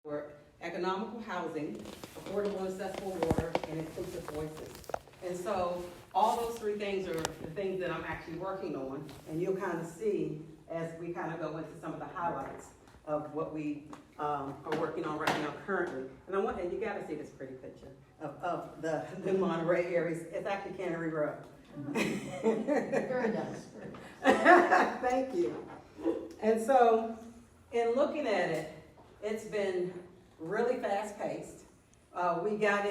for economical housing, affordable and accessible water, and inclusive voices. And so all those three things are the things that I'm actually working on, and you'll kind of see as we kind of go into some of the highlights of what we are working on right now currently. And you gotta see this pretty picture of the Monterey areas. It's actually Cannery Row. Very nice. Thank you. And so, in looking at it, it's been really fast-paced. We got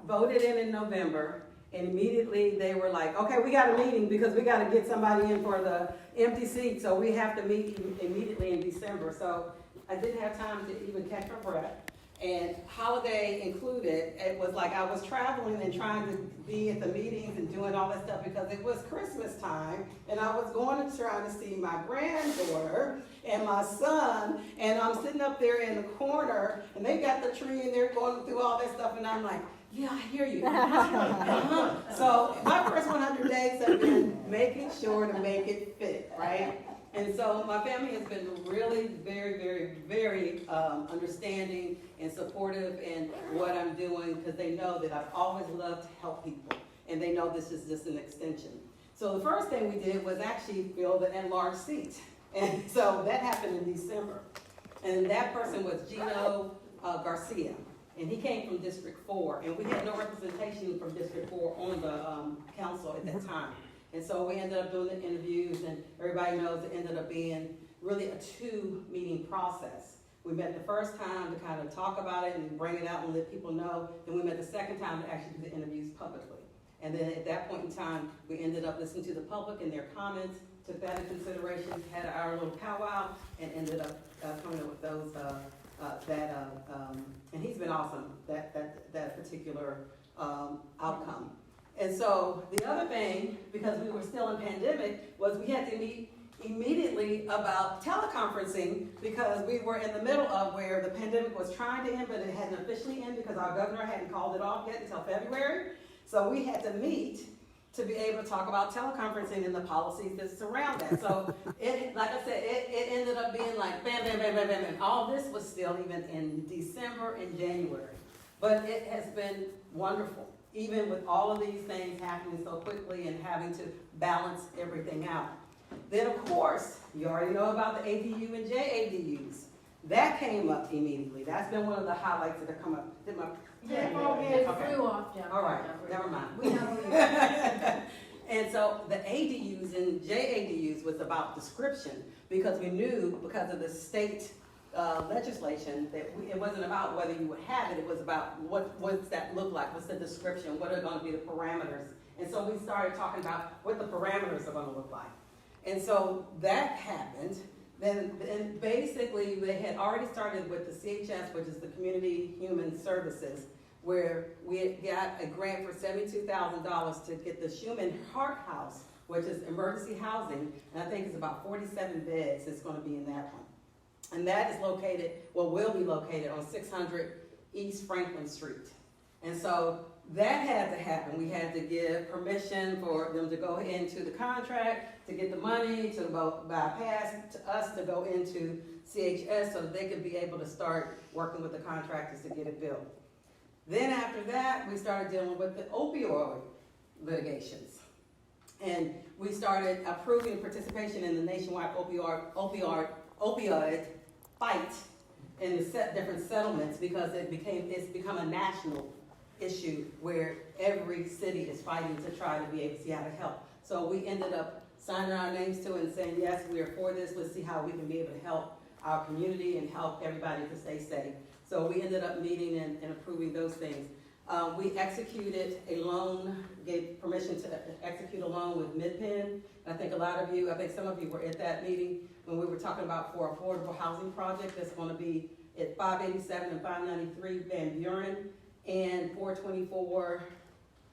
voted in November, and immediately they were like, okay, we got a meeting because we got to get somebody in for the empty seat, so we have to meet immediately in December. So I didn't have time to even catch my breath. And holiday included, it was like I was traveling and trying to be at the meetings and doing all that stuff because it was Christmas time, and I was going to try to see my granddaughter and my son, and I'm sitting up there in the corner, and they got the tree and they're going through all that stuff, and I'm like, yeah, I hear you. So my first 100 days have been making sure to make it fit, right? And so my family has been really very, very, very understanding and supportive in what I'm doing because they know that I've always loved to help people, and they know this is just an extension. So the first thing we did was actually fill the enlarged seat, and so that happened in December. And that person was Gino Garcia, and he came from District 4, and we had no representation from District 4 on the council at that time. And so we ended up doing the interviews, and everybody knows it ended up being really a 2-meeting process. We met the first time to kind of talk about it and bring it out and let people know. Then we met the second time to actually do the interviews publicly. And then at that point in time, we ended up listening to the public and their comments, took that into consideration, had our little powwow, and ended up coming up with those, and he's been awesome, that particular outcome. And so the other thing, because we were still in pandemic, was we had to meet immediately about teleconferencing because we were in the middle of where the pandemic was trying to end, but it hadn't officially ended because our governor hadn't called it off yet until February. So we had to meet to be able to talk about teleconferencing and the policies that surround that. So it, like I said, it ended up being like bam, bam, bam, bam, bam, bam. All this was still even in December and January. But it has been wonderful, even with all of these things happening so quickly and having to balance everything out. Then, of course, you already know about the ADU and JADUs. That came up immediately. That's been one of the highlights that have come up. It flew off down. All right, never mind. We know. And so the ADUs and JADUs was about description because we knew, because of the state legislation, that it wasn't about whether you would have it, it was about what's that look like, what's the description, what are going to be the parameters. And so we started talking about what the parameters are going to look like. And so that happened. Then basically they had already started with the CHS, which is the Community Human Services, where we had got a grant for $72,000 to get the Schumann Heart House, which is emergency housing, and I think it's about 47 beds that's going to be in that one. And that is located, well, will be located on 600 East Franklin Street. And so that had to happen. We had to give permission for them to go into the contract, to get the money, to bypass to us to go into CHS so that they could be able to start working with the contractors to get it built. Then after that, we started dealing with the opioid litigations. And we started approving participation in the nationwide opioid fight in the different settlements because it's become a national issue where every city is fighting to try to be able to see how to help. So we ended up signing our names to it and saying, yes, we are for this. Let's see how we can be able to help our community and help everybody to stay safe. So we ended up meeting and approving those things. We executed a loan, gave permission to execute a loan with MidPen. I think some of you were at that meeting when we were talking about for affordable housing project that's going to be at 587 and 593 Van Buren and 424,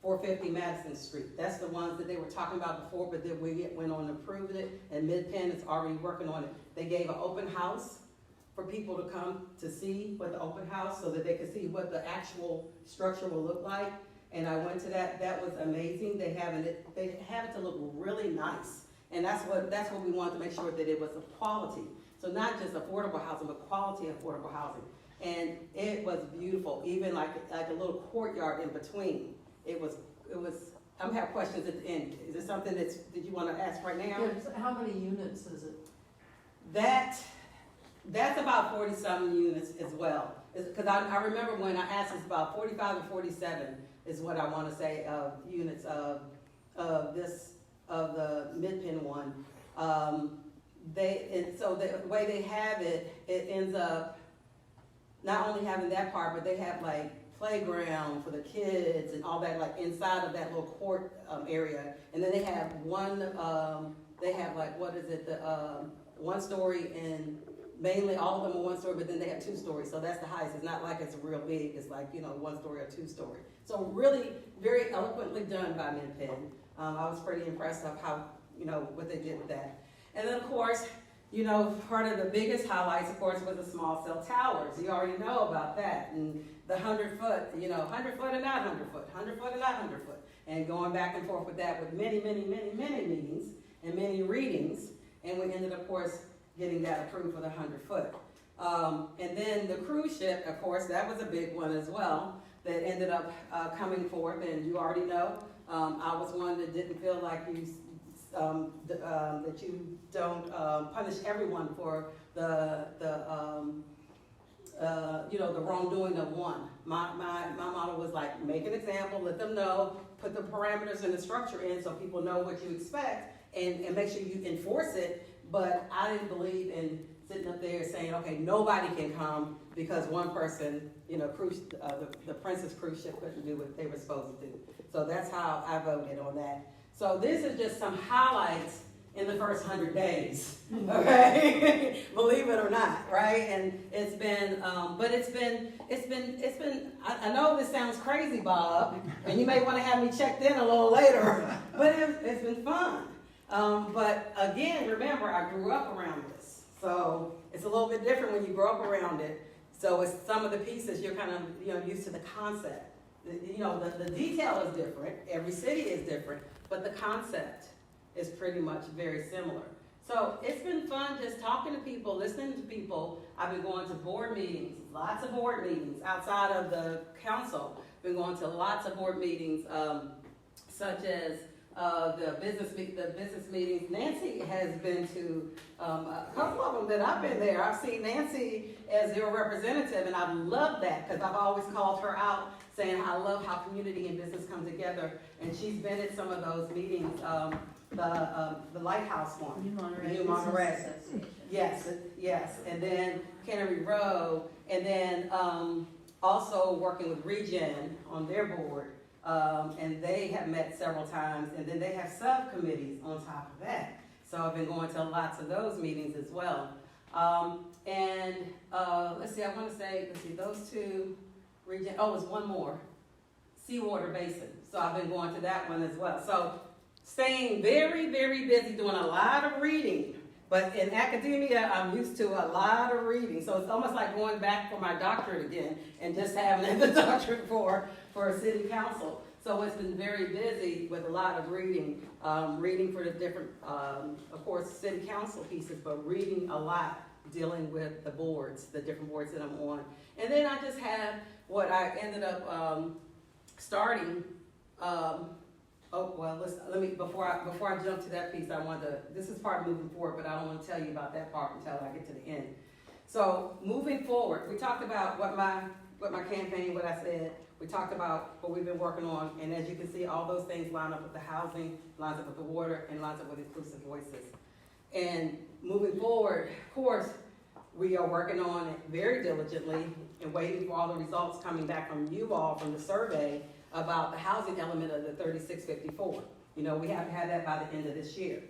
450 Madison Street. That's the ones that they were talking about before, but then we went on and approved it, and MidPen is already working on it. They gave an open house for people to come to see what the open house, so that they could see what the actual structure will look like. And I went to that. That was amazing. They have it to look really nice, and that's what we wanted to make sure that it was of quality. So not just affordable housing, but quality affordable housing. and it was beautiful, even like a little courtyard in between. It was, I'm gonna have questions at the end. Is there something that you wanna ask right now? Yes, how many units is it? That's about 40-something units as well. Because I remember when I asked, it's about 45 to 47 is what I want to say of units of the Mid-Penn one. So the way they have it, it ends up not only having that part, but they have like playground for the kids and all that, like inside of that little court area. And then they have they have like, what is it, the 1 story, and mainly all of them are 1 story, but then they have 2 stories. So that's the highest. It's not like it's real big. It's like, 1 story or 2 story. So really very eloquently done by Mid-Penn. I was pretty impressed of how, what they did with that. And then of course, part of the biggest highlights, of course, was the small cell towers. You already know about that. And the 100-foot, 100-foot and not 100-foot, 100-foot and not 100-foot. And going back and forth with that with many, many, many, many meetings and many readings. And we ended up, of course, getting that approved for the 100-foot. And then the cruise ship, of course, that was a big one as well, that ended up coming forth. And you already know, I was one that didn't feel like that you don't punish everyone for the wrongdoing of one. My motto was like, make an example, let them know, put the parameters and the structure in so people know what you expect, and make sure you enforce it. But I didn't believe in sitting up there saying, okay, nobody can come because one person, the Princess cruise ship couldn't do what they were supposed to do. So that's how I voted on that. So this is just some highlights in the first 100 days, okay? Believe it or not, right? And it's been, I know this sounds crazy, Bob, and you may want to have me checked in a little later, but it's been fun. But again, remember, I grew up around this. So it's a little bit different when you grow up around it. So it's some of the pieces you're kind of, used to the concept. The detail is different. Every city is different, but the concept is pretty much very similar. So it's been fun just talking to people, listening to people. I've been going to board meetings, lots of board meetings outside of the council. Been going to lots of board meetings, such as the business meetings. Nancy has been to a couple of them that I've been there. I've seen Nancy as your representative, and I've loved that because I've always called her out saying I love how community and business come together. And she's been at some of those meetings, the Lighthouse one, New Monterey. Yes. And then Cannery Row, and then also working with Regen on their board. And they have met several times, and then they have subcommittees on top of that. So I've been going to lots of those meetings as well. Those two, Regen, there's one more, Seawater Basin. So I've been going to that one as well. So staying very, very busy, doing a lot of reading. But in academia, I'm used to a lot of reading. So it's almost like going back for my doctorate again and just having the doctorate for city council. So it's been very busy with a lot of reading, reading for the different, of course, city council pieces, but reading a lot, dealing with the boards, the different boards that I'm on. And then I just had what I ended up starting. Let me, before I jump to that piece, this is part of moving forward, but I don't want to tell you about that part until I get to the end. So moving forward, we talked about what my campaign, what I said. We talked about what we've been working on, and as you can see, all those things line up with the housing, lines up with the water, and lines up with inclusive voices. And moving forward, of course, we are working on it very diligently and waiting for all the results coming back from you all from the survey about the housing element of the 3654. We have to have that by the end of this year.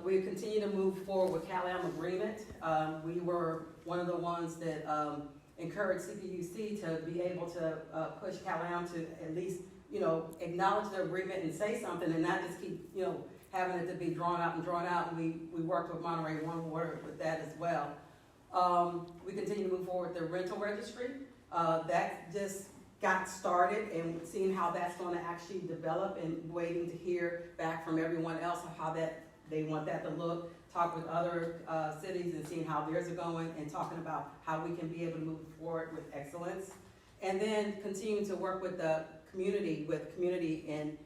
We continue to move forward with CalAm agreement. We were one of the ones that encouraged CPUC to be able to push CalAm to at least, acknowledge the agreement and say something and not just keep, having it to be drawn out. And we worked with Monterey One Water with that as well. We continue to move forward with the rental registry. That just got started and seeing how that's going to actually develop and waiting to hear back from everyone else of how that they want that to look. talk with other cities and seeing how theirs are going and talking about how we can be able to move forward with excellence. And then continue to work with the community and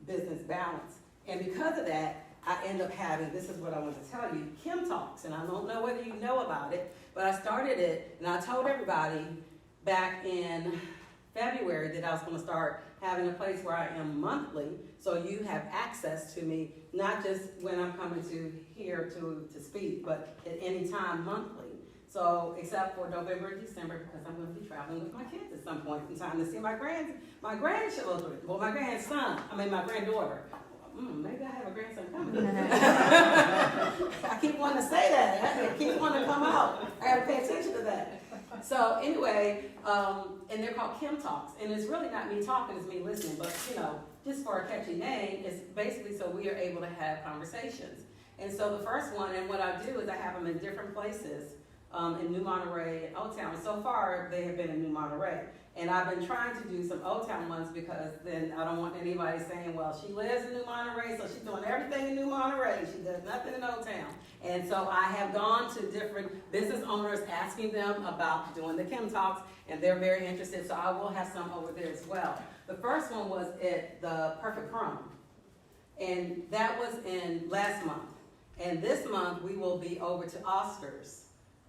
business balance. And because of that, I end up having, this is what I want to tell you, Kim Talks. And I don't know whether you know about it, but I started it and I told everybody back in February that I was going to start having a place where I am monthly, so you have access to me, not just when I'm coming to here to speak, but at any time monthly. So, except for November and December, because I'm going to be traveling with my kids at some point in time to see my grandchildren, well, my grandson, my granddaughter. Maybe I have a grandson coming. I keep wanting to say that. I keep wanting to come out. I got to pay attention to that. So anyway, and they're called Kim Talks, and it's really not me talking, it's me listening, but just for a catchy name, it's basically so we are able to have conversations. And so the first one, and what I do is I have them in different places, in New Monterey and Old Town. And so far, they have been in New Monterey. And I've been trying to do some Old Town ones because then I don't want anybody saying, well, she lives in New Monterey, so she's doing everything in New Monterey. She does nothing in Old Town. And so I have gone to different business owners asking them about doing the Kim Talks, and they're very interested, so I will have some over there as well. The first one was at the Perfect Crumb, and that was in last month. And this month, we will be over to Oscars,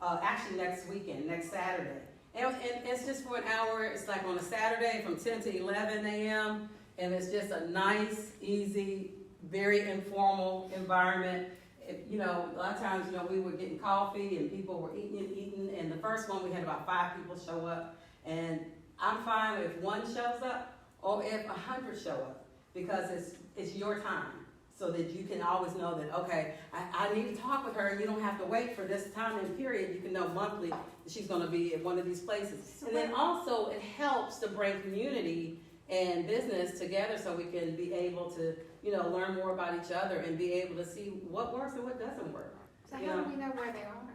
actually next weekend, next Saturday. And it's just for an hour. It's like on a Saturday from 10 to 11 a.m. And it's just a nice, easy, very informal environment. A lot of times, we were getting coffee and people were eating. And the first one, we had about 5 people show up. And I'm fine if 1 shows up or if 100 show up, because it's your time. So that you can always know that, okay, I need to talk with her, and you don't have to wait for this time and period. You can know monthly that she's going to be at one of these places. And then also it helps to bring community and business together so we can be able to, learn more about each other and be able to see what works and what doesn't work. So how do we know where they are?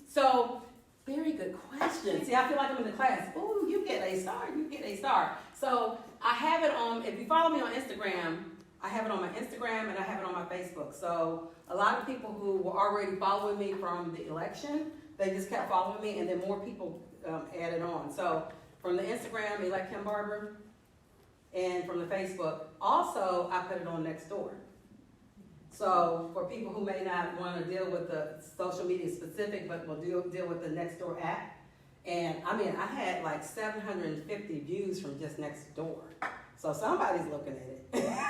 So, very good question. See, I feel like I'm in the class. Ooh, you get a star, you get a star. So I have it on, if you follow me on Instagram, I have it on my Instagram and I have it on my Facebook. So a lot of people who were already following me from the election, they just kept following me, and then more people added on. So from the Instagram, elect Kim Barber, and from the Facebook, also I put it on Nextdoor. So for people who may not want to deal with the social media specific, but will deal with the Nextdoor app. And I had like 750 views from just Nextdoor. So somebody's looking at it.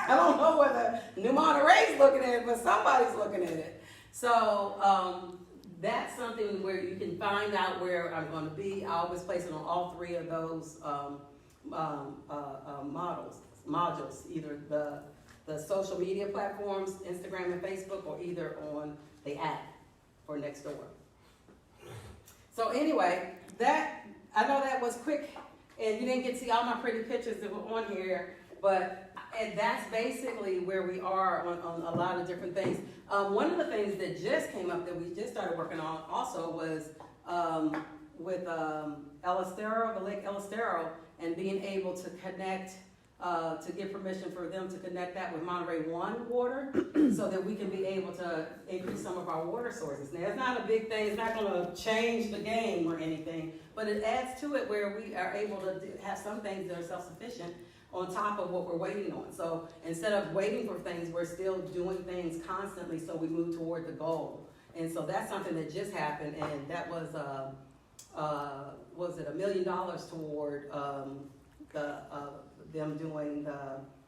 I don't know whether New Monterey's looking at it, but somebody's looking at it. So that's something where you can find out where I'm going to be. I always place it on all 3 of those modules, either the social media platforms, Instagram and Facebook, or either on the app for Nextdoor. So anyway, I know that was quick, and you didn't get to see all my pretty pictures that were on here, but that's basically where we are on a lot of different things. One of the things that just came up that we just started working on also was with El Estero, the Lake El Estero, and being able to connect, to get permission for them to connect that with Monterey 1 water so that we can be able to increase some of our water sources. Now, it's not a big thing. It's not going to change the game or anything, but it adds to it where we are able to have some things that are self-sufficient on top of what we're waiting on. So instead of waiting for things, we're still doing things constantly so we move toward the goal. And so that's something that just happened, and that was it $1 million toward them doing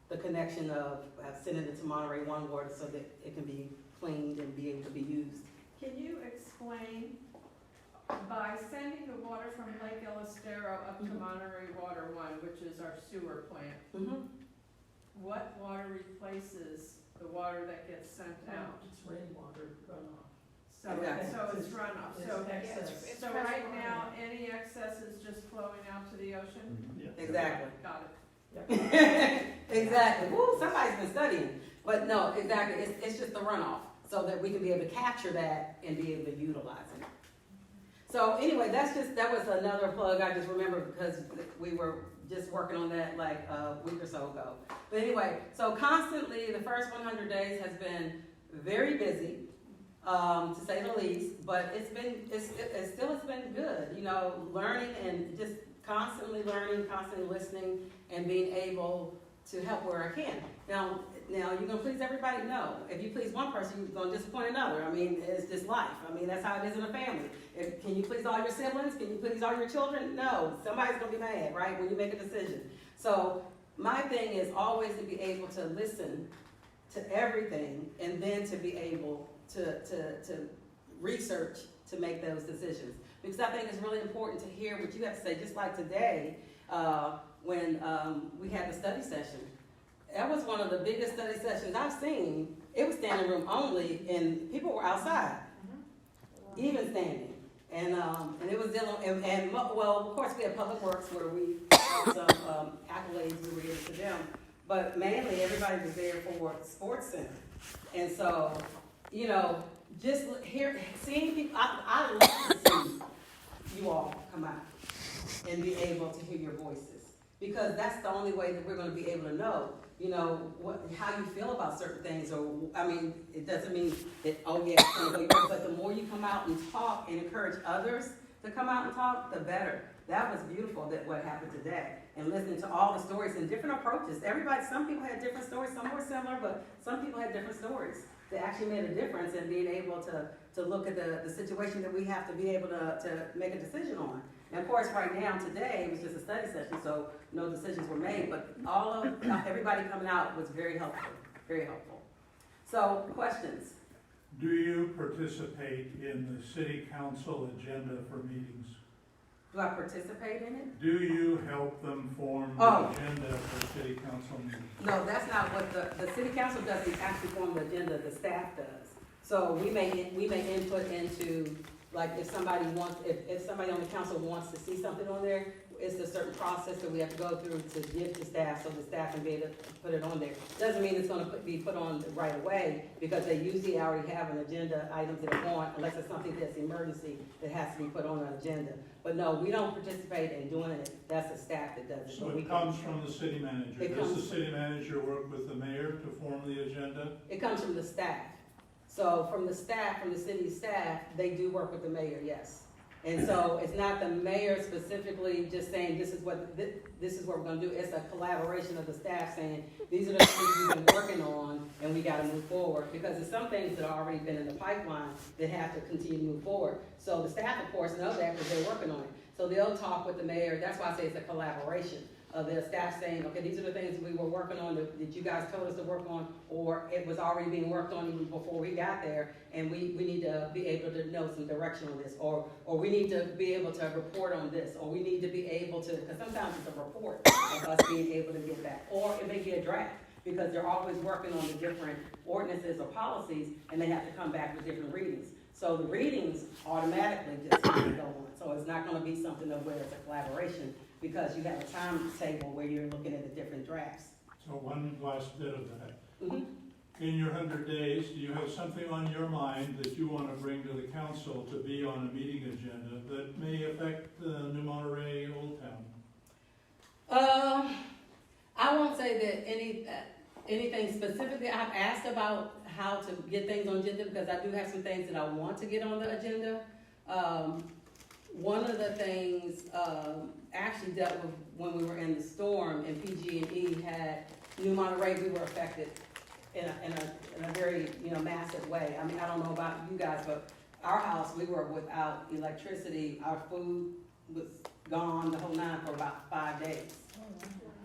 the connection of sending it to Monterey 1 water so that it can be cleaned and be able to be used. Can you explain, by sending the water from Lake El Estero up to Monterey Water 1, which is our sewer plant, what water replaces the water that gets sent out? It's rainwater runoff. So, Exactly. so it's runoff. So, Excess. so right now, any excess is just flowing out to the ocean? Yeah. Exactly. Got it. Exactly. Woo, somebody's been studying. But no, exactly. It's just the runoff so that we can be able to capture that and be able to utilize it. So anyway, that was another plug I just remembered because we were just working on that like a week or so ago. But anyway, so constantly the first 100 days has been very busy. to say the least, but it's been good, you know, learning and just constantly learning, constantly listening, and being able to help where I can. Now you're gonna please everybody? No. If you please one person, you're gonna disappoint another. I mean, it's just life. I mean, that's how it is in a family. Can you please all your siblings? Can you please all your children? No. Somebody's gonna be mad, right, when you make a decision. So my thing is always to be able to listen to everything and then to be able to research to make those decisions. Because I think it's really important to hear what you have to say, just like today, when we had the study session. That was one of the biggest study sessions I've seen. It was standing room only, and people were outside, even standing. And it was dealing, well, of course, we had Public Works where we had some accolades we were giving to them, but mainly everybody was there for the Sports Center. And so, you know, just seeing people, I love to see you all come out and be able to hear your voices, because that's the only way that we're going to be able to know, you know, how you feel about certain things. Or, I mean, it doesn't mean that, oh yeah, it's gonna go, but the more you come out and talk and encourage others to come out and talk, the better. That was beautiful, that what happened today, and listening to all the stories and different approaches. Some people had different stories, some were similar, but some people had different stories that actually made a difference in being able to look at the situation that we have to be able to make a decision on. And of course, right now, today, it was just a study session, so no decisions were made, but everybody coming out was very helpful, very helpful. So, questions? Do you participate in the city council agenda for meetings? Do I participate in it? Do you help them form the agenda for city council meetings? No, that's not what the city council doesn't actually form the agenda, the staff does. So we may input into, like, if somebody on the council wants to see something on there, it's a certain process that we have to go through to give to staff, so the staff can be able to put it on there. Doesn't mean it's gonna be put on right away, because they usually already have an agenda items that are on, unless it's something that's emergency that has to be put on an agenda. But no, we don't participate in doing it, that's the staff that does it. So it comes from the city manager. Does the city manager work with the mayor to form the agenda? It comes from the staff. So from the city staff, they do work with the mayor, yes. And so it's not the mayor specifically just saying this is what we're gonna do. It's a collaboration of the staff saying, these are the things we've been working on and we gotta move forward. Because there's some things that have already been in the pipeline that have to continue to move forward. So the staff, of course, know that because they're working on it. So they'll talk with the mayor. That's why I say it's a collaboration of the staff saying, okay, these are the things we were working on that you guys told us to work on, or it was already being worked on even before we got there, and we need to be able to know some direction on this, or we need to be able to report on this, or we need to be able to, because sometimes it's a report of us being able to get back, or it may be a draft, because they're always working on the different ordinances or policies, and they have to come back with different readings. So the readings automatically just go on. So it's not gonna be something of where it's a collaboration, because you have a timetable where you're looking at the different drafts. So one last bit of that. Mm-hmm. In your 100 days, do you have something on your mind that you want to bring to the council to be on a meeting agenda that may affect New Monterey Old Town? I won't say that anything specifically. I've asked about how to get things on agenda, because I do have some things that I want to get on the agenda. One of the things actually dealt with when we were in the storm, and PG&E had New Monterey. We were affected in a very massive way. I mean, I don't know about you guys, but our house, we were without electricity. Our food was gone, the whole nine, for about 5 days.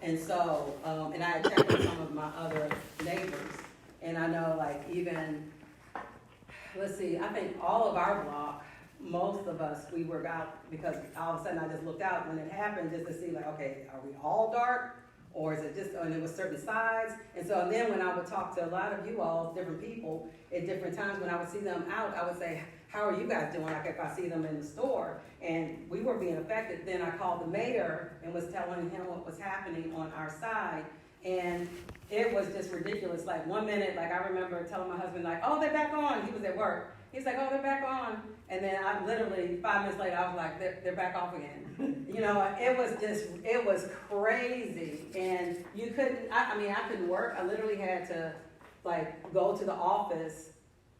And so, and I checked with some of my other neighbors, and I know, like, even, let's see, I think all of our block, most of us, we were out, because all of a sudden I just looked out when it happened, just to see, like, okay, are we all dark? Or is it just, and it was certain sides? And so then when I would talk to a lot of you all, different people, at different times when I would see them out, I would say, how are you guys doing? Like if I see them in the store, and we were being affected, then I called the mayor and was telling him what was happening on our side. And it was just ridiculous. Like 1 minute, like I remember telling my husband, like, oh, they're back on. He was at work. He's like, oh, they're back on. And then I literally, 5 minutes later, I was like, they're back off again. It was crazy. And you couldn't, I couldn't work. I literally had to, like, go to the office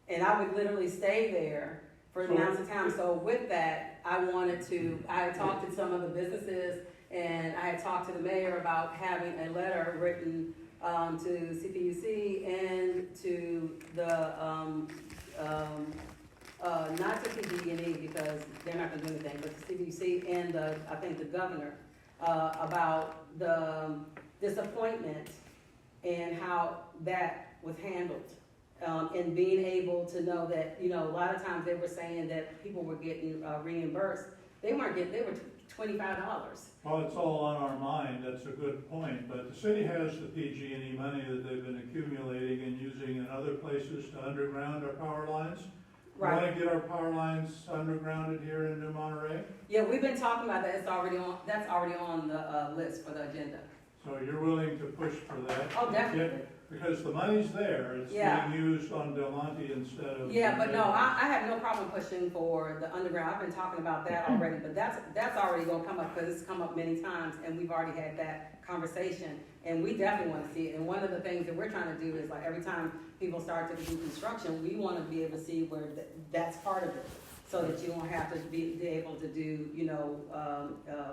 And I would literally stay there for amounts of time. So with that, I had talked to some of the businesses, and I had talked to the mayor about having a letter written to CPUC and to the, not to PG&E because they're not gonna do anything, but to CPUC and I think the governor, about the disappointment and how that was handled. And being able to know that, a lot of times they were saying that people were getting reimbursed. They were $25. Well, it's all on our mind, that's a good point, but the city has the PG&E money that they've been accumulating and using in other places to underground our power lines. We Right. want to get our power lines undergrounded here in New Monterey, Yeah, we've been talking about that. That's already on the list for the agenda. so you're willing to push for that? Oh, definitely. Because the money's there, it's Yeah. being used on Del Monte instead of. Yeah, but no, I have no problem pushing for the underground. I've been talking about that already, but that's already gonna come up because it's come up many times and we've already had that conversation. And we definitely wanna see it. And one of the things that we're trying to do is like every time people start to do construction, we wanna be able to see where that's part of it. So that you won't have to be able to do,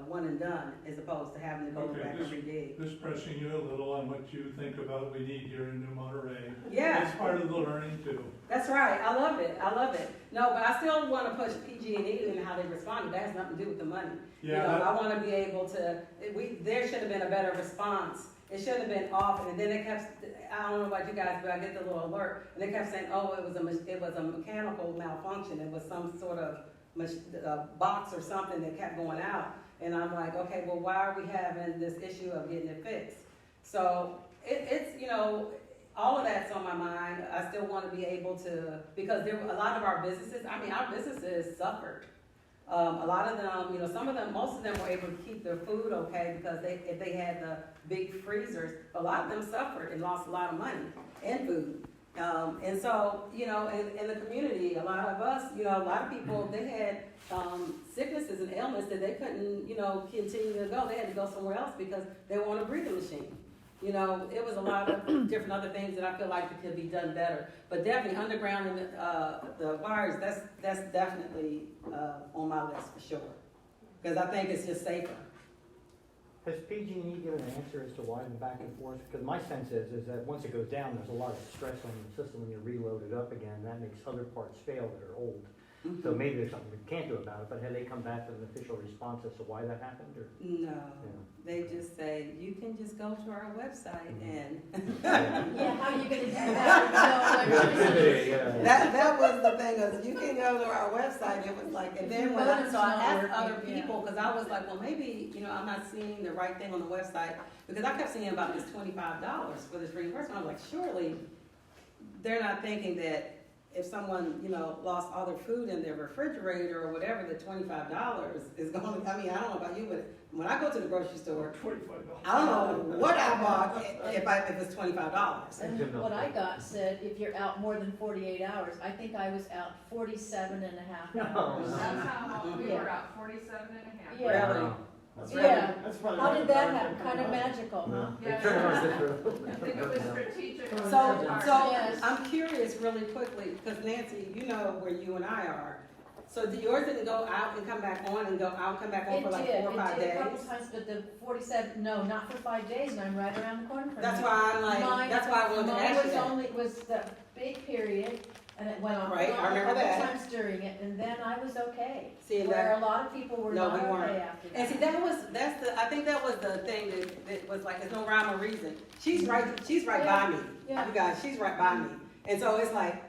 one and done as opposed to having to go Okay, back and re-dig. This pressing you a little on what you think about we need here in New Monterey. Yeah. That's part of the learning too. That's right. I love it. No, but I still want to push PG&E and how they responded. That has nothing to do with the money. Yeah, I want to be able to. There should have been a better response. It should have been off, and then they kept. I don't know about you guys, but I get the little alert, and they kept saying, "Oh, it was a mechanical malfunction. It was some sort of box or something that kept going out." And I'm like, okay, well, why are we having this issue of getting it fixed? So it's all of that's on my mind. I still want to be able to, because there were a lot of our businesses, our businesses suffered. A lot of them, some of them, most of them were able to keep their food okay because if they had the big freezers, a lot of them suffered and lost a lot of money and food. And so, in the community, a lot of us, a lot of people, they had sicknesses and ailments that they couldn't, continue to go. They had to go somewhere else because they were on a breathing machine. It was a lot of different other things that I feel like could be done better. But definitely undergrounding the wires, that's definitely on my list for sure. Because I think it's just safer. Has PG&E given an answer as to why the back and forth? Because my sense is that once it goes down, there's a lot of stress on the system when you reload it up again. That makes other parts fail that are old. Mm-hmm. So maybe there's something we can't do about it, but have they come back with an official response as to why that happened? Or? No, they just say, you can just go to our website and. Yeah, how are you gonna do that? Yeah. That was the thing, is you can go to our website, it was like, and then when I asked other people, because I was like, well, maybe, I'm not seeing the right thing on the website, because I kept seeing about this $25 for this reimbursement. I was like, surely they're not thinking that if someone, lost all their food in their refrigerator or whatever, the $25 is going to, I don't know about you, but when I go to the grocery store, I don't know what I bought if it's $25. And what I got said, if you're out more than 48 hours, I think I was out 47 and a half hours. That's how we Yeah. were out 47 and a half. Yeah. Really? Yeah. That's probably How did that happen? Kind of magical, huh? Yeah. Yeah. I think it was strategic. So Yes. I'm curious really quickly, because Nancy, you know where you and I are. So did yours didn't go out and come back on and go out and come back on It for like did, 4 or 5 it did a days? couple times, but the 47, no, not for 5 days, and I'm right around the corner from That's you. why I'm like, Mine- that's why I wanted to ask you that. Mine was the big period, and it went on Right, I remember a that. couple times during it, and then I was okay. See, and Where that, a lot of people were No, not we weren't. okay after that. and see, I think that was the thing that was like, there's no rhyme or reason. She's right by me. Yeah. You guys, she's right by me. And so it's like,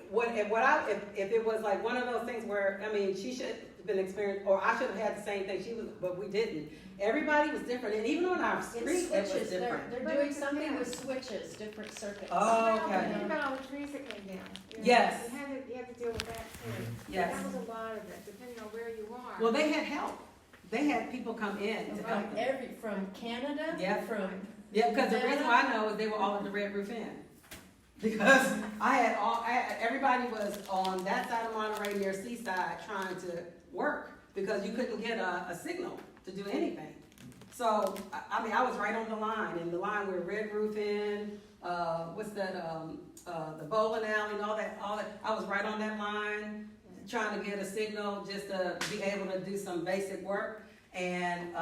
if it was like one of those things where, she should have been experienced, or I should have had the same thing but we didn't. Everybody was different, and even on our street, It's it was switches, different. they're But doing it's something okay. with switches, different circuits. Oh, okay. Think about all the trees that came down. Yes. You had to deal with that too. Yes. That was a lot of it, depending on where you are. Well, they had help. They had people come in to help them. From Canada, Yeah. from, Yeah, because the reason why I know is they were all at the Red Roof Inn. Because everybody was on that side of Monterey near Seaside trying to work because you couldn't get a signal to do anything. So, I mean, I was right on the line, and the line where Red Roof Inn, what's that, the bowling alley and all that, I was right on that line, trying to get a signal just to be able to do some basic work. And,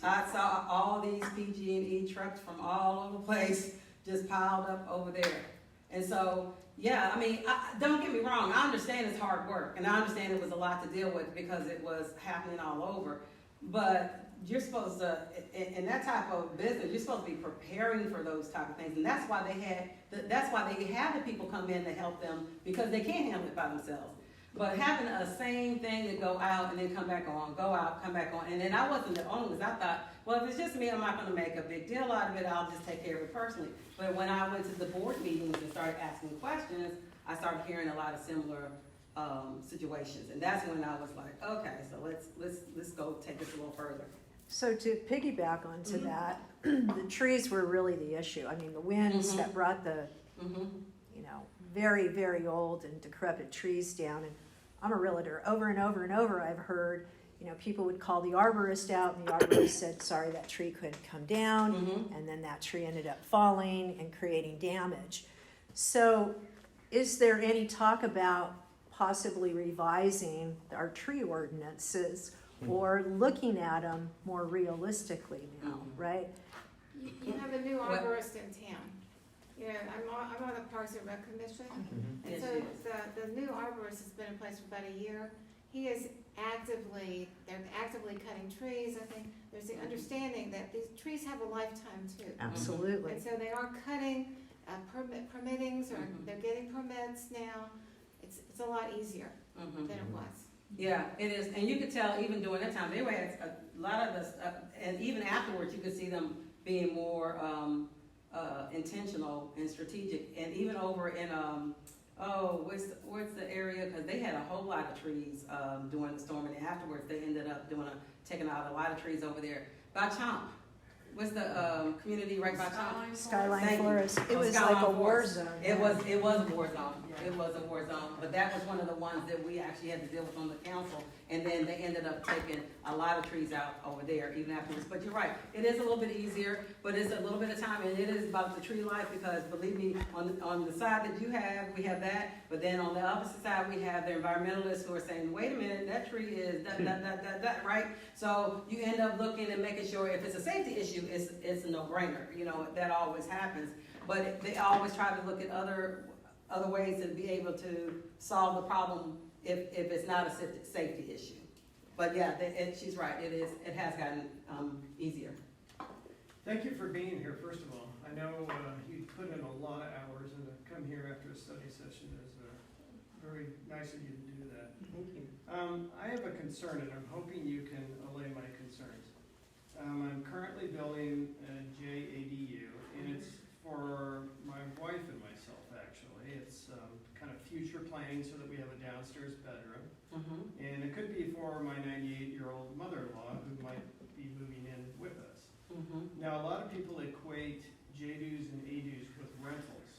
I saw all these PG&E trucks from all over the place just piled up over there. And so, yeah, I mean, don't get me wrong, I understand it's hard work, and I understand it was a lot to deal with because it was happening all over. But you're supposed to, in that type of business, you're supposed to be preparing for those type of things. And that's why they had the people come in to help them, because they can't handle it by themselves. But having a same thing to go out and then come back on, go out, come back on. And then I wasn't the only one, I thought, well, if it's just me, I'm not gonna make a big deal out of it, I'll just take care of it personally. But when I went to the board meetings and started asking questions, I started hearing a lot of similar situations. And that's when I was like, okay, so let's go take this a little further. So to piggyback onto that, the trees were really the issue. I mean, the winds that brought the, you know, very, very old and decrepit trees down. And I'm a realtor. Over and over and over, I've heard, you know, people would call the arborist out, and the arborist said, sorry, that tree couldn't come down. And then that tree ended up falling and creating damage. So is there any talk about possibly revising our tree ordinances or looking at them more realistically now, right? You have a new arborist in town. You know, I'm on the Parks and Rec Commission, and Yes, so she is. the new arborist has been in place for about a year. They're actively cutting trees. I think there's the understanding that these trees have a lifetime too. Absolutely. And so they are cutting, permittings, or they're getting permits now. It's a lot easier than it was. Yeah, it is, and you could tell even during that time, they were a lot of this, and even afterwards, you could see them being more intentional and strategic. And even over in where's the area? Because they had a whole lot of trees during the storm, and afterwards they ended up taking out a lot of trees over there by Chomp. What's the community right by Chomp? Skyline Thank you. Forest. It was Skyline like a war Forest. zone. It was a war zone. It was a war zone, but that was one of the ones that we actually had to deal with on the council. And then they ended up taking a lot of trees out over there even afterwards. But you're right, it is a little bit easier, but it's a little bit of time, and it is about the tree life, because believe me, on the side that you have, we have that, but then on the opposite side, we have the environmentalists who are saying, wait a minute, that tree is that, right? So you end up looking and making sure if it's a safety issue, it's a no-brainer, you know, that always happens. But they always try to look at other ways to be able to solve the problem if it's not a safety issue. But yeah, she's right, it has gotten easier. Thank you for being here, first of all. I know you put in a lot of hours, and to come here after a study session is very nice of you to do that. Thank you. I have a concern, and I'm hoping you can allay my concerns. I'm currently building a JADU, and it's for my wife and myself, actually. It's kind of future planning so that we have a downstairs bedroom. And it could be for my 98-year-old mother-in-law who might be moving in with us. Now, a lot of people equate JDUs and ADUs with rentals.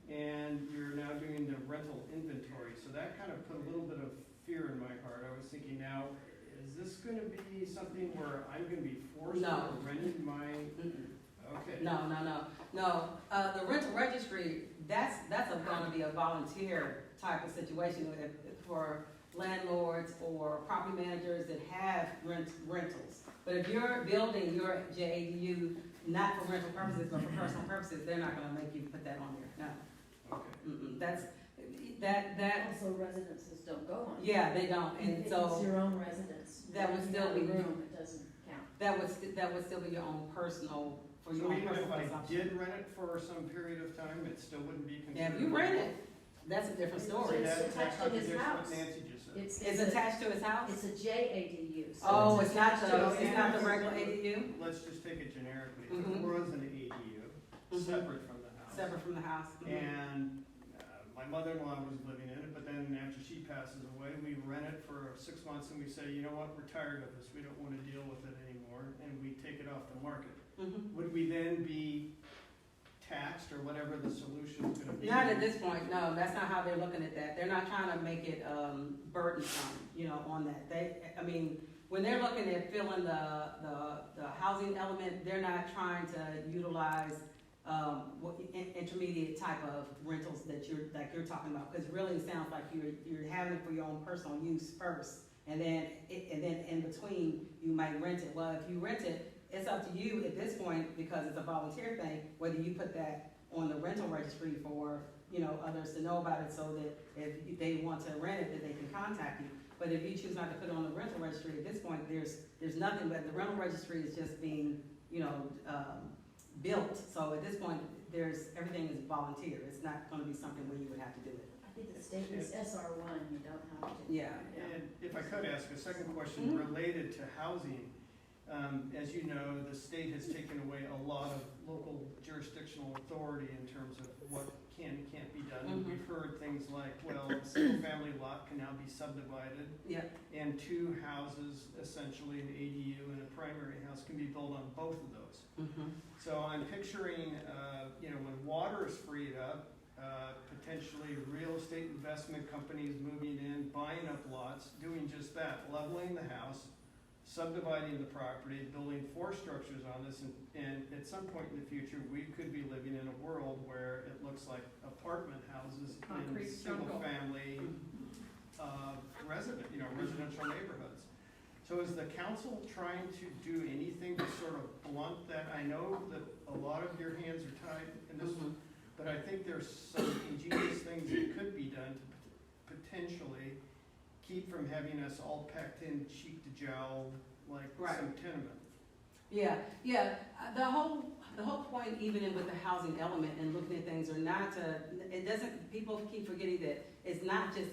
And you're now doing the rental inventory, so that kind of put a little bit of fear in my heart. I was thinking, now, is this going to be something where I'm going to be forced to rent my... Okay. No. The rental registry, that's going to be a volunteer type of situation for landlords or property managers that have rentals. But if you're building your JADU not for rental purposes but for personal purposes, they're not going to make you put that on there. No. Okay. That's. Also, residences don't go on. Yeah, they don't, and If so it's your own residence. that would still be room, it doesn't count. that would still be your own personal for your So own even personal if I consumption. did rent it for some period of time, it still wouldn't be considered? Yeah, if you rent it, that's a different So story. it's That attached to his contradicts house. what Nancy just said. It's attached to his house. It's a JADU. So Oh, it's not attached to his the regular ADU, Let's just take it generically. If it was an ADU, separate from the house. separate from the house. And my mother-in-law was living in it, but then after she passes away, we rent it for 6 months and we say, you know what, we're tired of this, we don't want to deal with it anymore, and we take it off the market. Would we then be taxed or whatever the solution's gonna be? Not at this point, no, that's not how they're looking at that. They're not trying to make it burdensome, on that. when they're looking at filling the housing element, they're not trying to utilize, intermediate type of rentals that you're talking about, because really it sounds like you're having it for your own personal use first, and then in between, you might rent it. Well, if you rent it, it's up to you at this point, because it's a volunteer thing, whether you put that on the rental registry for, others to know about it, so that if they want to rent it, that they can contact you. But if you choose not to put it on the rental registry, at this point, there's nothing, but the rental registry is just being, built. So at this point, everything is volunteer. It's not gonna be something where you would have to do it. I think the state is SR1, you don't have to. Yeah. And if I could ask a second question related to housing, as you know, the state has taken away a lot of local jurisdictional authority in terms of what can and can't be done. And we've heard things like, well, a single-family lot can now be subdivided, and two houses, essentially an ADU and a primary house, can be built on both of those. So I'm picturing, when water is freed up, potentially real estate investment companies moving in, buying up lots, doing just that, leveling the house, subdividing the property, building 4 structures on this, and at some point in the future, we could be living in a world where it looks like apartment houses Concrete in single-family residential neighborhoods. So is the council trying to do anything to sort of blunt that? I know that a lot of your hands are tied in this, but I think there's some ingenious things that could be done to potentially keep from having us all packed in cheek to jowl like some tenement. Yeah. The whole point, even with the housing element and looking at things, people keep forgetting that it's not just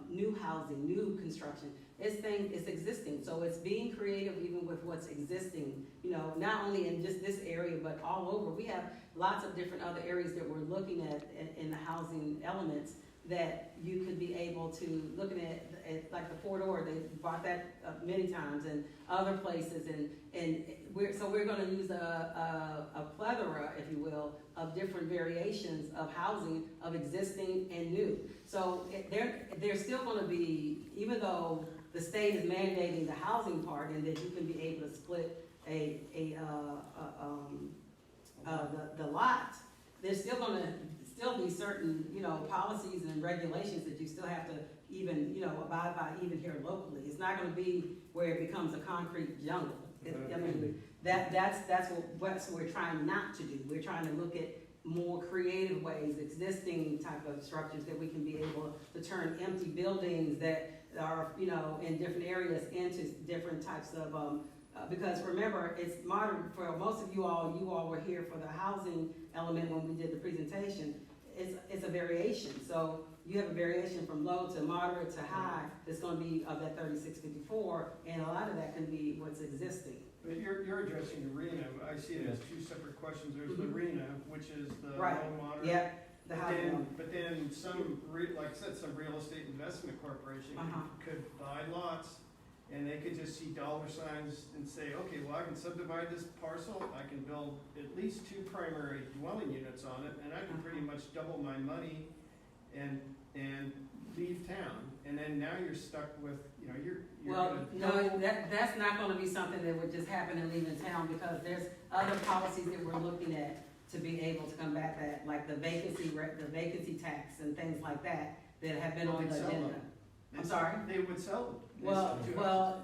new housing, new construction. It's existing. So it's being creative even with what's existing, not only in just this area, but all over. We have lots of different other areas that we're looking at in the housing elements that you could be able to, looking at like the Fort Ord, they bought that many times, and other places, and we're going to use a plethora, if you will, of different variations of housing, of existing and new. So there's still going to be, even though the state is mandating the housing part, and that you can be able to split the lot, there's still going to be certain, policies and regulations that you still have to even, abide by even here locally. It's not going to be where it becomes a concrete jungle. That's what we're trying not to do. We're trying to look at more creative ways, existing type of structures that we can be able to turn empty buildings that are, in different areas into different types of, because remember, it's modern. For most of you all were here for the housing element when we did the presentation. It's a variation. So you have a variation from low to moderate to high that's going to be of that 3654, and a lot of that can be what's existing. But you're addressing the RENA. I see it as 2 separate questions. There's the RENA, which is the low, moderate. Yeah. The housing. But then some, like I said, some real estate investment corporation could buy lots, and they could just see dollar signs and say, okay, well, I can subdivide this parcel, I can build at least 2 primary dwelling units on it, and I can pretty much double my money and leave town. And then now you're stuck with, that's not going to be something that would just happen and leave in town, because there's other policies that we're looking at to be able to combat that, like the vacancy tax and things like that have been on the agenda. I'm sorry? They would sell them. Well,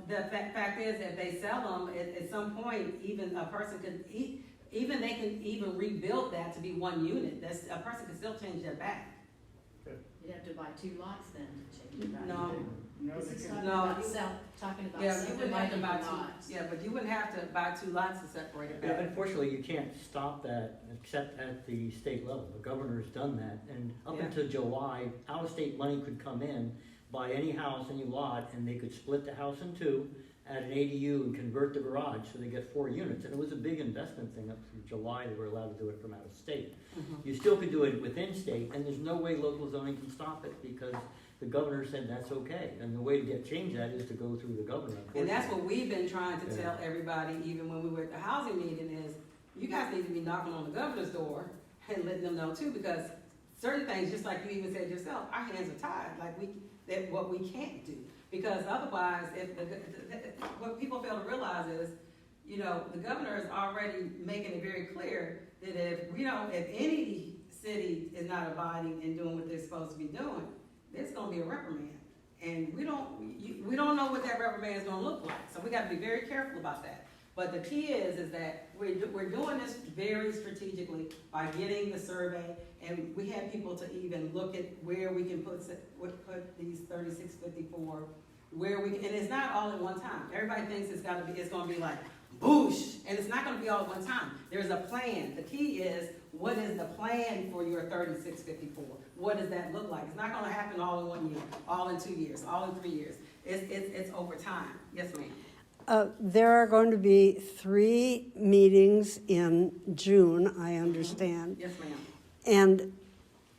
the fact is, if they sell them, at some point, even a person could, they can even rebuild that to be 1 unit. A person could still change their back. You'd have to buy 2 lots then to change it back. No. This is talking about Yeah, you wouldn't have to subdividing buy lots. 2. Yeah, but you wouldn't have to buy 2 lots to separate it back. Unfortunately, you can't stop that except at the state level. The governor's done that, and up until July, out-of-state money could come in, buy any house, any lot, and they could split the house in 2, add an ADU, and convert the garage, so they get 4 units. And it was a big investment thing up through July. They were allowed to do it from out of state. You still could do it within state, and there's no way local zoning can stop it, because the governor said that's okay. And the way to change that is to go through the governor. And that's what we've been trying to tell everybody, even when we were at the housing meeting, is you guys need to be knocking on the governor's door and letting them know too, because certain things, just like you even said yourself, our hands are tied. Like what we can't do, because otherwise, realize is, you know, the governor is already making it very clear that if any city is not abiding and doing what they're supposed to be doing, there's gonna be a reprimand. And we don't know what that reprimand is gonna look like, so we gotta be very careful about that. But the key is that we're doing this very strategically by getting the survey, and we have people to even look at where we can put these 3654, and it's not all at one time. Everybody thinks it's gonna be like, boosh, and it's not gonna be all at one time. There's a plan. The key is, what is the plan for your 3654? What does that look like? It's not gonna happen all in 1 year, all in 2 years, all in 3 years. It's over time. Yes, ma'am. There are going to be 3 meetings in June, I understand. Yes, ma'am. And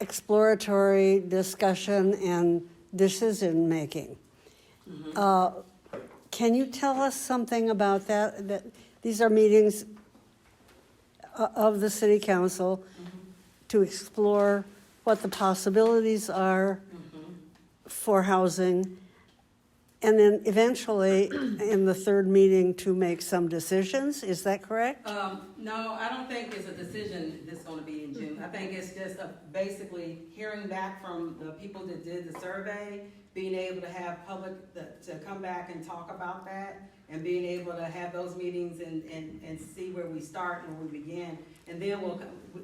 exploratory discussion and decision making. Can you tell us something about that? These are meetings of the city council to explore what the possibilities are for housing, and then eventually in the 3rd meeting to make some decisions. Is that correct? No, I don't think it's a decision that's gonna be in June. I think it's just basically hearing back from the people that did the survey, being able to have to come back and talk about that, and being able to have those meetings and see where we start and where we begin. And then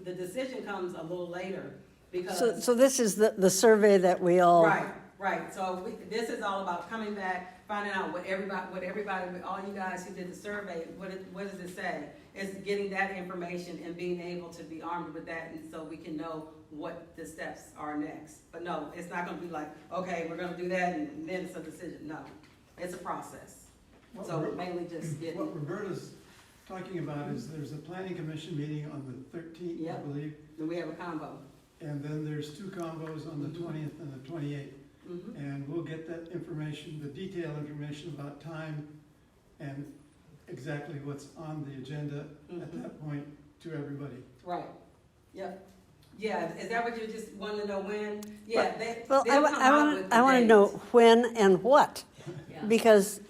the decision comes a little later, because. So this is the survey that we all. Right. So this is all about coming back, finding out what everybody, all you guys who did the survey, what does it say? It's getting that information and being able to be armed with that, and so we can know what the steps are next. But no, it's not gonna be like, okay, we're gonna do that and then it's a decision. No, it's a process. So mainly just getting. What Roberta's talking about is there's a planning commission meeting on the 13th, I Yep. believe. Then we have a combo. And then there's 2 combos on the 20th and the 28th. And we'll get that information, the detailed information about time and exactly what's on the agenda at that point to everybody. Right. Yep. Yeah, is that what you just wanted to know when? Yeah, Well, they'll come out with the I want to dates. know when and what, Yeah. because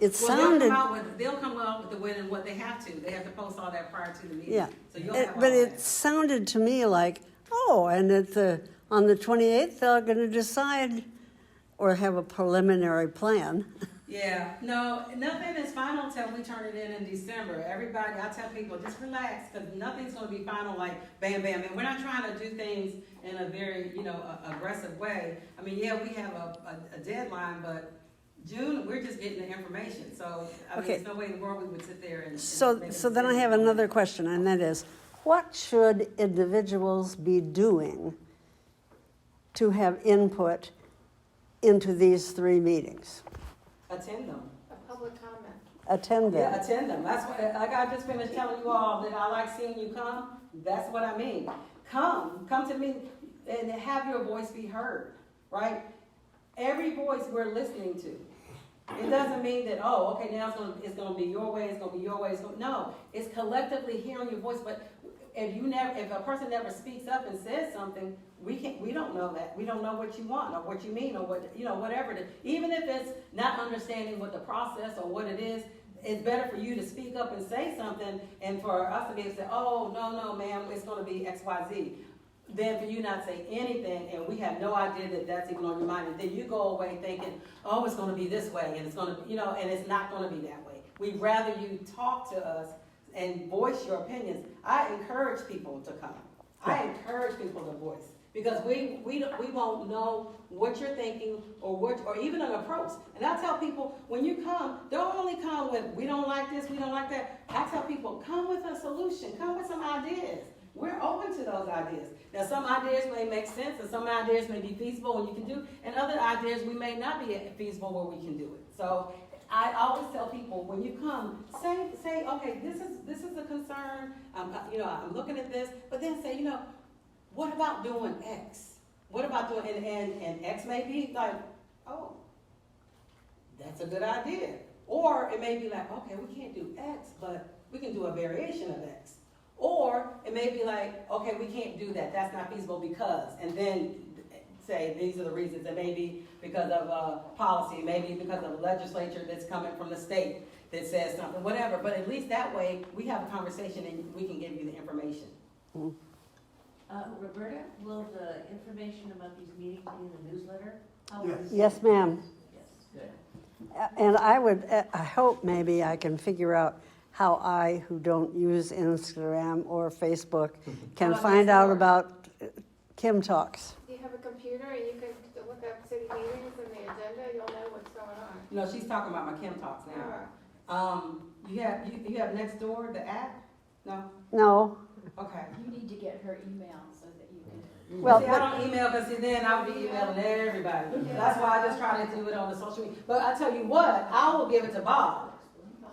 it Well, sounded. they'll come out with the when and what they have to. They have to post all that prior to the meeting. Yeah. So you'll have all But it that. sounded to me like, and on the 28th, they're going to decide or have a preliminary plan. Yeah, no, nothing is final until we turn it in December. Everybody, I tell people, just relax, because nothing's gonna be final like bam, bam. And we're not trying to do things in a very, aggressive way. I mean, yeah, we have a deadline, but June, we're just getting the information. So, I mean, Okay. there's no way in the world we would sit there and. So make a then I decision. have another question, and that is, what should individuals be doing to have input into these 3 meetings? Attend them. A public comment. Attend Yeah, them. attend them. That's what, like I just finished telling you all that I like seeing you come. That's what I mean. Come to me and have your voice be heard, right? Every voice we're listening to. It doesn't mean that, okay, now it's gonna be your way, it's gonna be your way. No, it's collectively hearing your voice. But if a person never speaks up and says something, we don't know that. We don't know what you want or what you mean or whatever it is. Even if it's not understanding what the process or what it is, it's better for you to speak up and say something, and for us to be able to say, no, ma'am, it's gonna be X, Y, Z. Then for you not say anything, and we have no idea that that's even on your mind, and then you go away thinking, it's gonna be this way, and it's gonna, and it's not gonna be that way. We'd rather you talk to us and voice your opinions. I encourage people to come. I encourage people to voice, because we won't know what you're thinking or even an approach. And I tell people, when you come, don't only come with, we don't like this, we don't like that. I tell people, come with a solution, come with some ideas. We're open to those ideas. Now, some ideas may make sense, and some ideas may be feasible and you can do, and other ideas we may not be feasible where we can do it. So I always tell people, when you come, say, okay, this is a concern. I'm looking at this, but then say, what about doing X? What about doing, and X may be like, that's a good idea. Or it may be like, okay, we can't do X, but we can do a variation of X. Or it may be like, okay, we can't do that. That's not feasible because, and then say these are the reasons, and maybe because of, policy, maybe because of legislature that's coming from the state that says something, whatever, but at least that way, we have a conversation and we can give you the information. Roberta, will the information about these meetings be in the newsletter? How Yes. is- Yes, ma'am. Yes. And I hope maybe I can figure out how I, who don't use Instagram or Facebook, can Oh, find that's out smart. about Kim Talks. Do you have a computer and you can look up city meetings and the agenda, you'll know what's going on? No, she's talking about my Kim Talks now. You have Nextdoor, the app? No? No, Okay. You need to get her email so that you can. Well, See, I don't email, because then I'll be emailing everybody. That's why I just try to do it on the social media. But I tell you what, I will give it to Bob.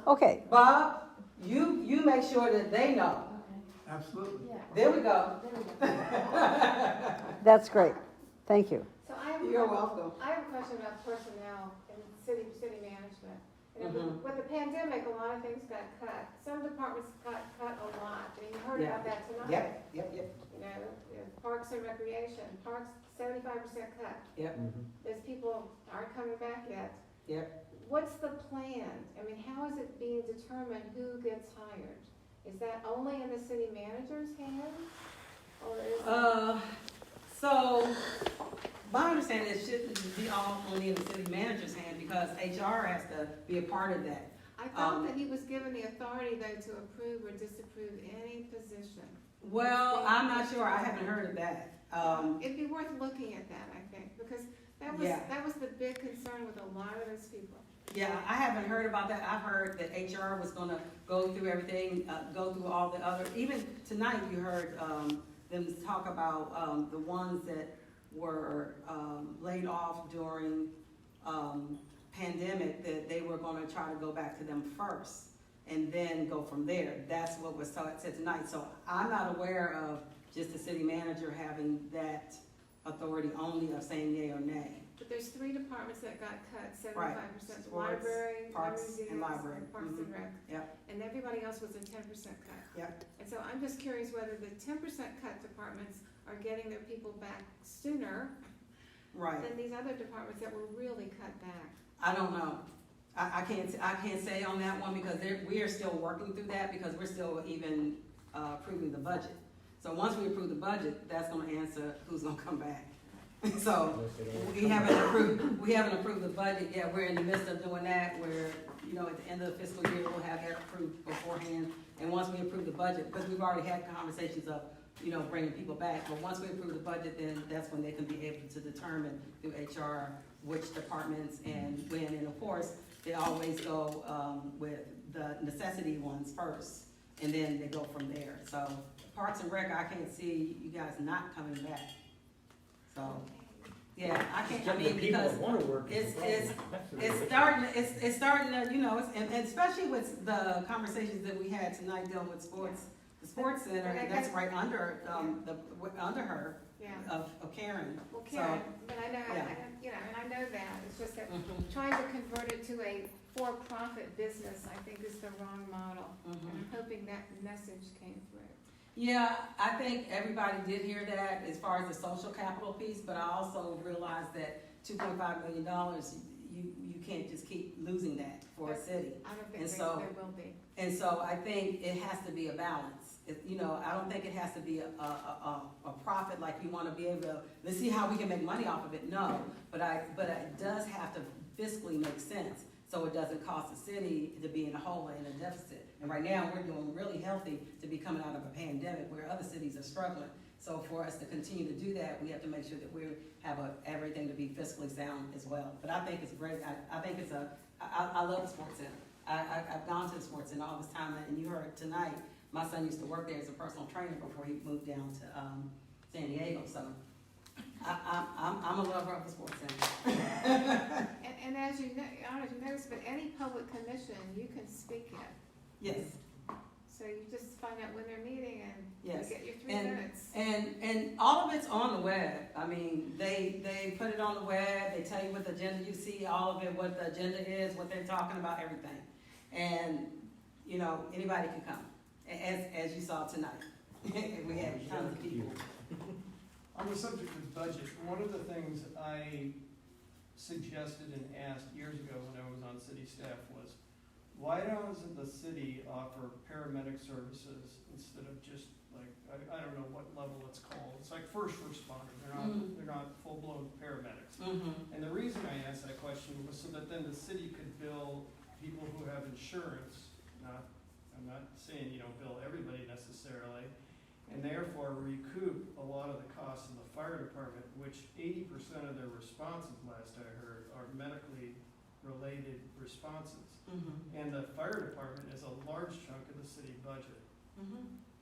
okay, Bob, you make sure that they know. Absolutely. Yeah. There we go. There we go. that's great. Thank you. So I have, You're welcome. I have a question about personnel and city management. You know, Mhm. with the pandemic, a lot of things got cut. Some departments got cut a lot. I mean, you heard Yeah. about that tonight. Yep. You know, Parks and Recreation, Parks, 75% cut. Those people aren't coming back yet. Yep. What's the plan? I mean, how is it being determined who gets hired? Is that only in the city manager's hands? Or is it? So, my understanding is it shouldn't be only in the city manager's hand, because HR has to be a part of that. I thought that he was given the authority though to approve or disapprove any position. Well, I'm not sure, I haven't heard of that. It'd be worth looking at that, I think, because Yeah. that was the big concern with a lot of those people. Yeah, I haven't heard about that. I've heard that HR was gonna go through everything, go through all the other, even tonight you heard, them talk about, the ones that were, laid off during, pandemic, that they were gonna try to go back to them first and then go from there. That's what was said tonight. So I'm not aware of just the city manager having that authority only of saying yea or nay. But there's 3 departments that got cut, Right. 75%, Sports, library, parks, museums, and library. and Parks and Rec. Yep. And everybody else was a 10% cut. Yep. And so I'm just curious whether the 10% cut departments are getting their people back sooner Right. than these other departments that were really cut back. I don't know. I can't say on that one, because we are still working through that, because we're still even approving the budget. So once we approve the budget, that's gonna answer who's gonna come back. So we haven't approved the budget yet. We're in the midst of doing that, where, at the end of the fiscal year, we'll have that approved beforehand. And once we approve the budget, because we've already had conversations of, bringing people back, but once we approve the budget, then that's when they can be able to determine through HR which departments and when. And of course, they always go, with the necessity ones first, and then they go from there. So Parks and Rec, I can't see you guys not coming back. So, yeah, I can't, I mean, because it's starting to, and especially with the conversations that we had tonight dealing with sports, the sports center, that's right under, under her, Yeah. of Karen. Well, Karen, So, but I know, yeah. and I know that, it's just that Mhm. trying to convert it to a for-profit business, I think is the wrong model. And I'm hoping that message came through. Yeah, I think everybody did hear that as far as the social capital piece, but I also realized that $2.5 million, you can't just keep losing that for a city. I don't think And there so- will be. And so I think it has to be a balance. I don't think it has to be a profit, like you wanna be able to, let's see how we can make money off of it, no. But it does have to fiscally make sense, so it doesn't cost the city to be in a hole and a deficit. And right now, we're doing really healthy to be coming out of a pandemic where other cities are struggling. So for us to continue to do that, we have to make sure that we have everything to be fiscally sound as well. But I think it's great. I think I love the sports center. I've gone to the sports center all this time, and you heard tonight, my son used to work there as a personal trainer before he moved down to San Diego. So I'm a lover of the sports center. And as you know, I don't know if you noticed, but any public commission, you can speak at. Yes. So you just find out when they're meeting and Yes. you get your 3 minutes. And all of it's on the web. I mean, they put it on the web, they tell you what the agenda, you see all of it, what the agenda is, what they're talking about, everything. And, anybody can come, as you saw tonight. We had tons of people. On the subject of budget, one of the things I suggested and asked years ago when I was on city staff was, why doesn't the city offer paramedic services instead of just like, I don't know what level it's called, it's like first responder, they're not full-blown paramedics. And the reason I asked that question was so that then the city could bill people who have insurance, I'm not saying you don't bill everybody necessarily, and therefore recoup a lot of the costs of the fire department, which 80% of their responses, last I heard, are medically related responses. And the fire department is a large chunk of the city budget.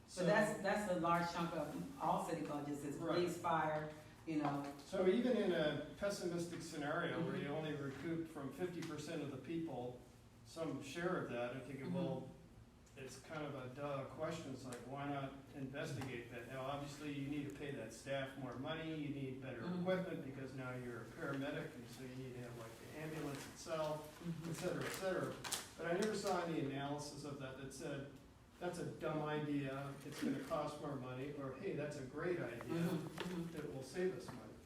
So that's a large chunk of all city budgets, is police, fire, you know. So even in a pessimistic scenario where you only recoup from 50% of the people some share of that, I'm thinking, well, it's kind of a duh question. It's like, why not investigate that? Now, obviously, you need to pay that staff more money, you need better equipment because now you're a paramedic, and so you need to have like the ambulance itself, et cetera, but I never saw any analysis of that that said, that's a dumb idea, it's gonna cost more money, or hey, that's a great idea, that will save us money.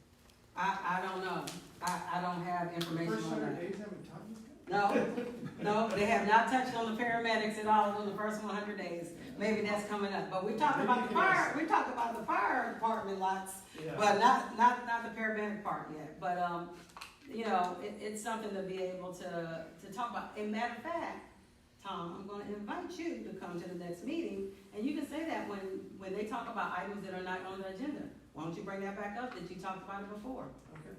I don't know. I don't have information First on 100 that. days haven't taught you that? No, they have not touched on the paramedics at all in the first 100 days. Maybe that's coming up. But we talked about the fire. We talked about the fire department lots, but not the paramedic part yet. But you know, it's something to be able to talk about. As a matter of fact, Tom, I'm going to invite you to come to the next meeting, and you can say that when they talk about items that are not on the agenda. Why don't you bring that back up that you talked about it before? Okay.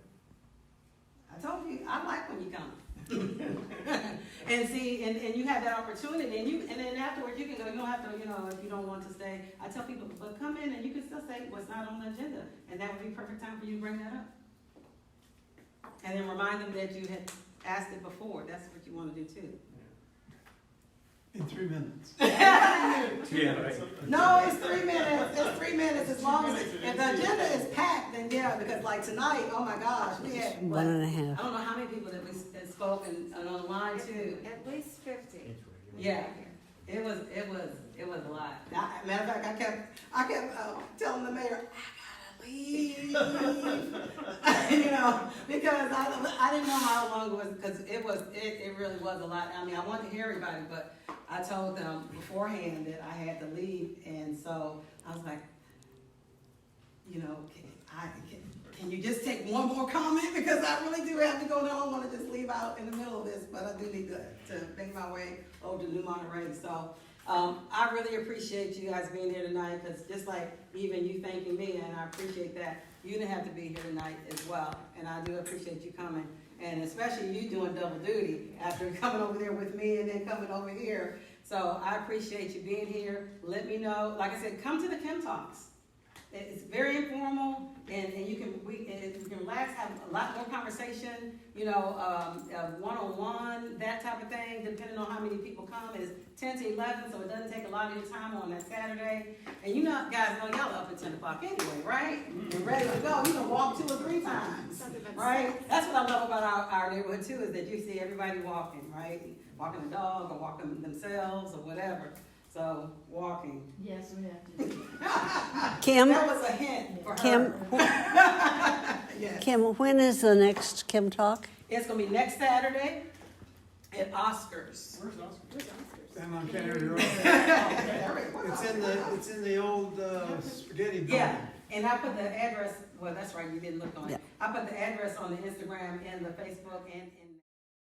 I told you, I like when you come. And see, and you have that opportunity, and then afterwards you can go. You don't have to, you know, if you don't want to stay. I tell people, but come in and you can still say what's not on the agenda, and that would be perfect time for you to bring that up. And then remind them that you had asked it before. That's what you want to do too. In 3 minutes. Yeah, right. No, it's 3 minutes. It's 3 minutes as long as if the agenda is packed, then yeah. Because like tonight, oh my gosh, we had what, 1.5. I don't know how many people that we that spoke and online too. At least 50. Yeah, it was a lot. Matter of fact, I kept telling the mayor, I gotta leave, you know, because I didn't know how long it was, because it really was a lot. I mean, I wanted to hear everybody, but I told them beforehand that I had to leave, and so I was like, you know, can you just take one more comment, because I really do have to go. Now I don't want to just leave out in the middle of this, but I do need to make my way over to New Monterey. So I really appreciate you guys being here tonight, because just like even you thanking me, and I appreciate that, you didn't have to be here tonight as well, and I do appreciate you coming, and especially you doing double duty after coming over there with me and then coming over here. So I appreciate you being here. Let me know, like I said, come to the Kim Talks. It's very informal, and you can relax, have a lot more conversation, you know, one-on-one, that type of thing, depending on how many people come. It's 10 to 11, so it doesn't take a lot of your time on that Saturday. And you know, guys know y'all up at 10 o'clock anyway, right? And ready to go. You can walk 2 or 3 times, right? That's what I love about our neighborhood too, is that you see everybody walking, right? Walking a dog or walking themselves or whatever. So, walking. Yes, we have to do Kim, That was a hint for Kim, her. Yes. Kim, when is the next Kim Talk? It's gonna be next Saturday at Oscars. Where's Oscar? Down on Kennedy Road. It's in the old spaghetti building. Yeah, and I put the address, well, that's right, you didn't look on Yeah. it. I put the address on the Instagram and the Facebook and